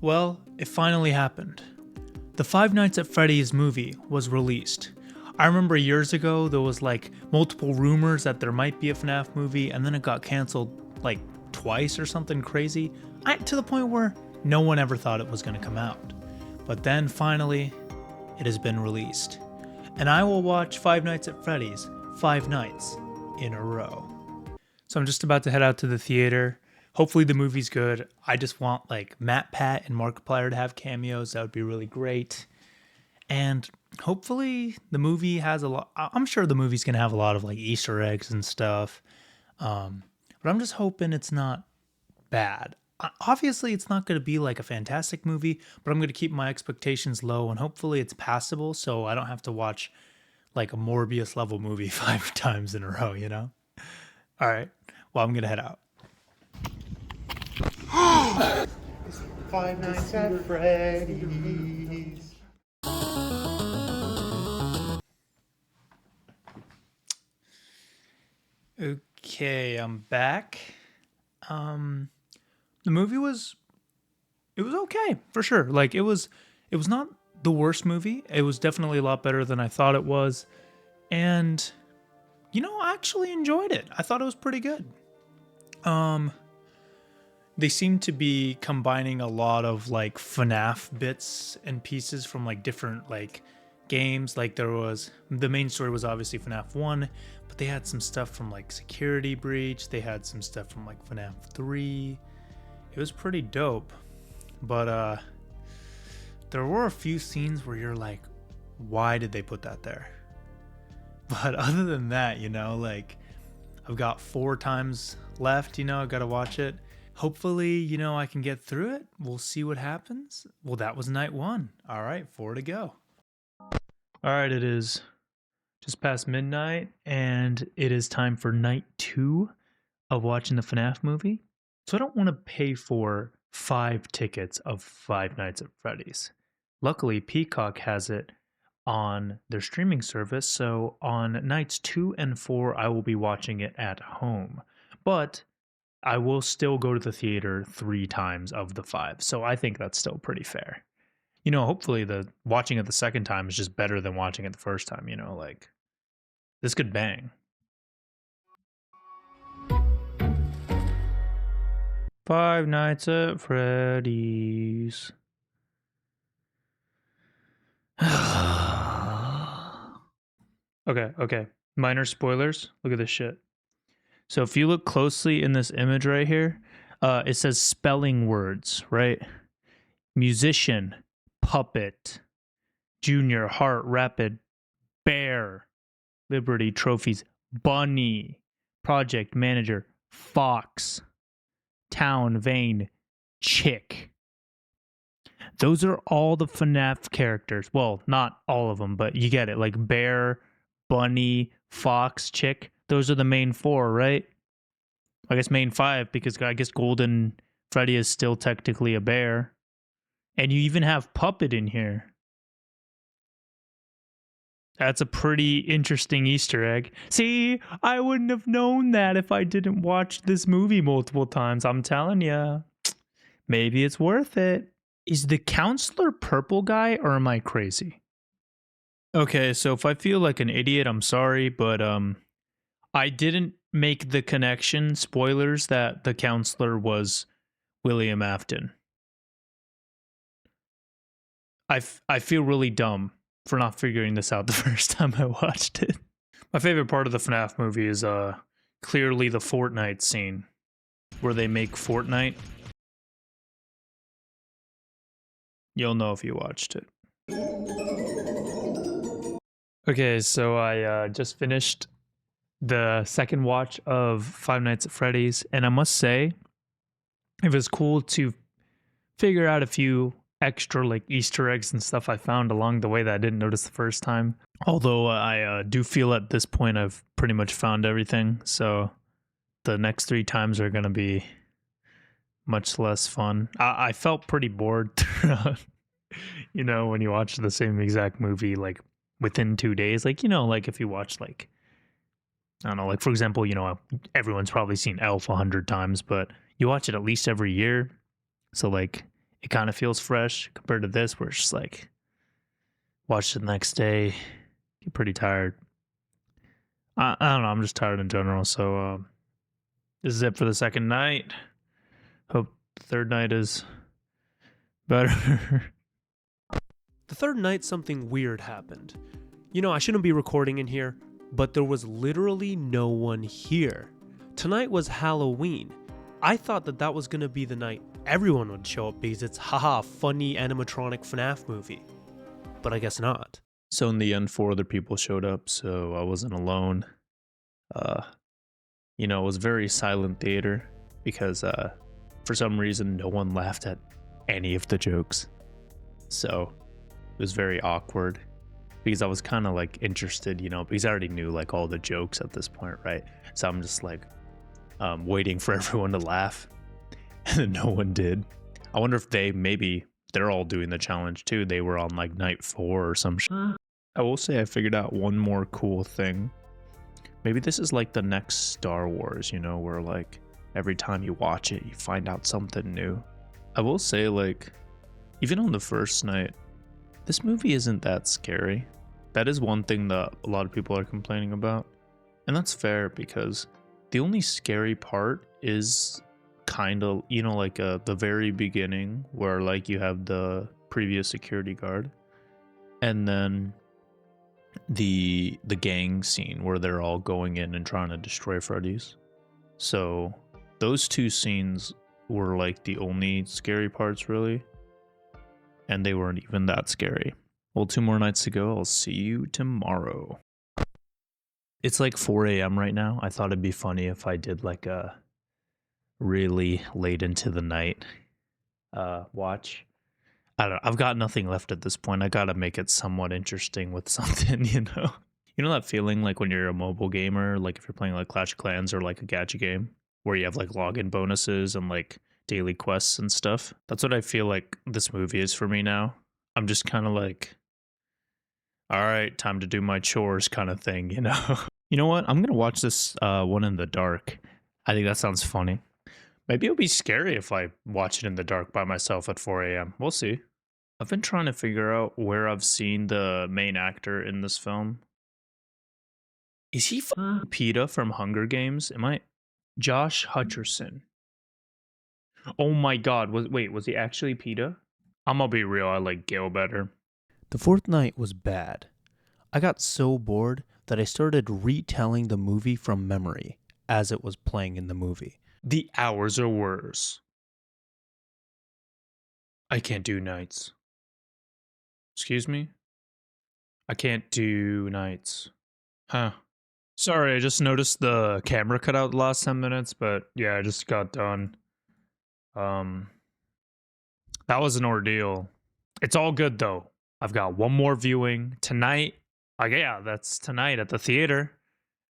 Well, it finally happened. The Five Nights at Freddy's movie was released. I remember years ago there was like multiple rumors that there might be a FNAF movie, and then it got canceled like twice or something crazy, to the point where no one ever thought it was going to come out. But then finally, it has been released. And I will watch Five Nights at Freddy's 5 nights in a row. So I'm just about to head out to the theater. Hopefully the movie's good. I just want like Matt, Pat, and Markiplier to have cameos. That would be really great. And hopefully the movie has a lot. I'm sure the movie's gonna have a lot of like Easter eggs and stuff. But I'm just hoping it's not bad. Obviously, it's not going to be like a fantastic movie, but I'm going to keep my expectations low and hopefully it's passable so I don't have to watch like a Morbius level movie 5 times in a row, you know? All right. Well, I'm going to head out. Five Nights at Freddy's. Okay, I'm back. The movie was okay for sure. Like it was not the worst movie. It was definitely a lot better than I thought it was. And I actually enjoyed it. I thought it was pretty good. They seem to be combining a lot of like FNAF bits and pieces from like different like games. Like there was the main story was obviously FNAF 1, but they had some stuff from like Security Breach. They had some stuff from like FNAF 3. It was pretty dope. But there were a few scenes where you're like, why did they put that there? But other than that, like I've got 4 times left, I've got to watch it. Hopefully, I can get through it. We'll see what happens. Well, that was night 1. All right, 4 to go. All right, it is just past midnight, and it is time for night 2 of watching the FNAF movie. So I don't want to pay for 5 tickets of Five Nights at Freddy's. Luckily, Peacock has it on their streaming service, so on nights 2 and 4, I will be watching it at home. But I will still go to the theater 3 times of the 5, so I think that's still pretty fair. Hopefully the watching it the second time is just better than watching it the first time, like this could bang. Five Nights at Freddy's. Okay. Minor spoilers. Look at this shit. So if you look closely in this image right here, it says spelling words, right? Musician, puppet, junior, heart, rapid, bear, Liberty, trophies, bunny, project manager, fox, town, vein, chick. Those are all the FNAF characters. Well, not all of them, but you get it. Like bear, bunny, fox, chick. Those are the main 4, right? I guess main 5, because I guess Golden Freddy is still technically a bear. And you even have puppet in here. That's a pretty interesting Easter egg. See, I wouldn't have known that if I didn't watch this movie multiple times. I'm telling you. Maybe it's worth it. Is the counselor purple guy, or am I crazy? Okay, so if I feel like an idiot, I'm sorry, but I didn't make the connection, spoilers, that the counselor was William Afton. I feel really dumb for not figuring this out the first time I watched it. My favorite part of the FNAF movie is clearly the Fortnite scene, where they make Fortnite. You'll know if you watched it. Okay, so I just finished the second watch of Five Nights at Freddy's, and I must say, it was cool to figure out a few extra like Easter eggs and stuff I found along the way that I didn't notice the first time. Although I do feel at this point I've pretty much found everything, so the next 3 times are going to be much less fun. I felt pretty bored throughout, when you watch the same exact movie like within 2 days. Like, like if you watch like, I don't know, like for example, everyone's probably seen Elf 100 times, but you watch it at least every year. So like it kind of feels fresh compared to this, where it's just like, watch it the next day, get pretty tired. I don't know, I'm just tired in general, so this is it for the second night. Hope the third night is better. The third night, something weird happened. You know, I shouldn't be recording in here, but there was literally no one here. Tonight was Halloween. I thought that was gonna be the night everyone would show up because it's haha funny animatronic FNAF movie. But I guess not. So in the end, 4 other people showed up, so I wasn't alone. You know, it was very silent theater because for some reason no one laughed at any of the jokes. So it was very awkward because I was kind of like interested, you know, because I already knew like all the jokes at this point, right? So I'm just like waiting for everyone to laugh, and no one did. I wonder if they're all doing the challenge too. They were on like night 4 or some shit. I will say I figured out one more cool thing. Maybe this is like the next Star Wars, you know, where like every time you watch it, you find out something new. I will say, like, even on the first night, this movie isn't that scary. That is one thing that a lot of people are complaining about. And that's fair because the only scary part is kind of, you know, like the very beginning where like you have the previous security guard, and then the gang scene where they're all going in and trying to destroy Freddy's. So those 2 scenes were like the only scary parts really, and they weren't even that scary. Well, 2 more nights to go. I'll see you tomorrow. It's like 4 a.m. right now. I thought it'd be funny if I did like a really late into the night watch. I don't know. I've got nothing left at this point. I gotta make it somewhat interesting with something, you know? You know that feeling like when you're a mobile gamer, like if you're playing like Clash of Clans or like a gacha game, where you have like login bonuses and like daily quests and stuff? That's what I feel like this movie is for me now. I'm just kind of like, all right, time to do my chores kind of thing, you know? You know what? I'm gonna watch this one in the dark. I think that sounds funny. Maybe it'll be scary if I watch it in the dark by myself at 4 a.m. We'll see. I've been trying to figure out where I've seen the main actor in this film. Is he PETA from Hunger Games? Josh Hutcherson. Oh my god, was he actually PETA? I'm gonna be real, I like Gale better. The fourth night was bad. I got so bored that I started retelling the movie from memory as it was playing in the movie. The hours are worse. I can't do nights. Excuse me? I can't do nights. Huh. Sorry, I just noticed the camera cut out the last 10 minutes, but yeah, I just got done. That was an ordeal. It's all good though. I've got one more viewing tonight. Yeah, that's tonight at the theater.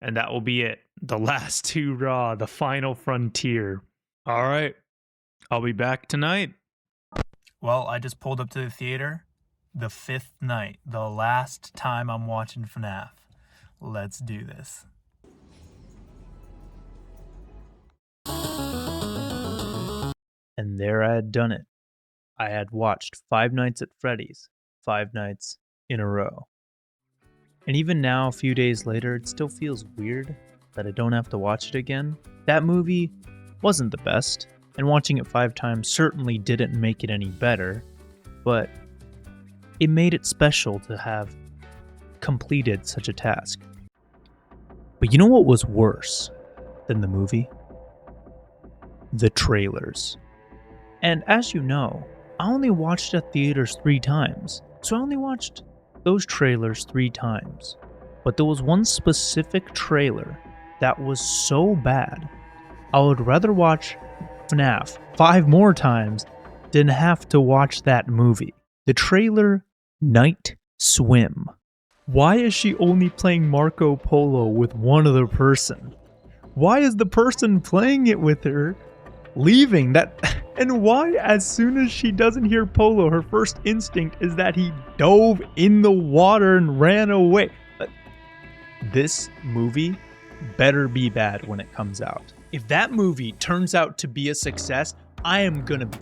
And that will be it. The last 2 Raw, the final frontier. All right. I'll be back tonight. Well, I just pulled up to the theater. The 5th night. The last time I'm watching FNAF. Let's do this. And there I had done it. I had watched 5 Nights at Freddy's. 5 nights in a row. And even now, a few days later, it still feels weird that I don't have to watch it again. That movie wasn't the best, and watching it 5 times certainly didn't make it any better, but it made it special to have completed such a task. But you know what was worse than the movie? The trailers. And as you know, I only watched at theaters 3 times, so I only watched those trailers 3 times. But there was one specific trailer that was so bad, I would rather watch FNAF 5 more times than have to watch that movie. The trailer, Night Swim. Why is she only playing Marco Polo with one other person? Why is the person playing it with her leaving? And why, as soon as she doesn't hear Polo, her first instinct is that he dove in the water and ran away? This movie better be bad when it comes out. If that movie turns out to be a success, I am gonna be